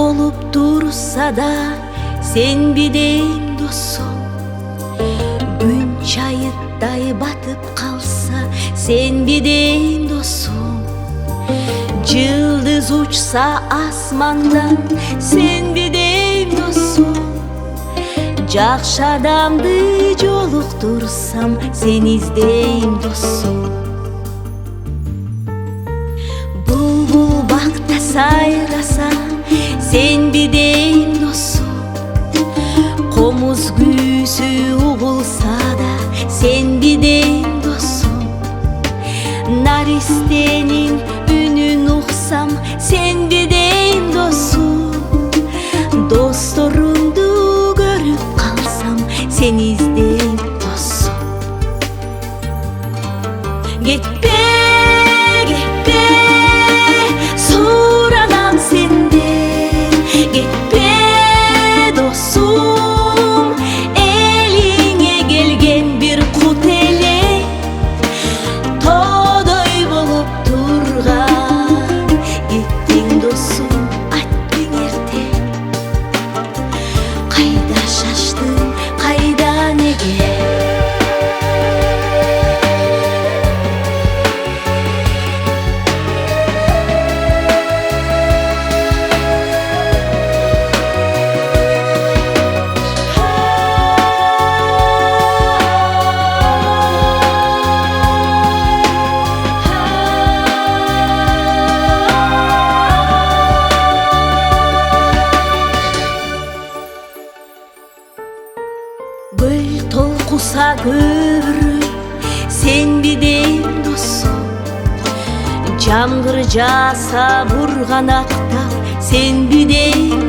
Solup dursa da sen bideyim dostum. Gün çayıtтай batıp kalsa sen bideyim dostum. Yıldız uçsa asmandan sen bideyim dostum. Жақшы адамды жолуктурсам сен издейм досум. Булбул бакта сайраса сен бидейм досум. Комуз күүсү угулса да сен бидейм досум. Наристенин үнүн уксам сен бидейм досум. Досторумду көрүп калсам сен издейм досум. Кетпе, кетпе, суранам сенден. Кетпе досум, элиңе келген бир кут эле тоодой болуп турган. Кеттиң досум, аттың эрте. Кайда шаштың, кайда неге? Көл толкуса көбүрүп сен бидейм досум. Жамгыр жааса бурганактап сен бидейм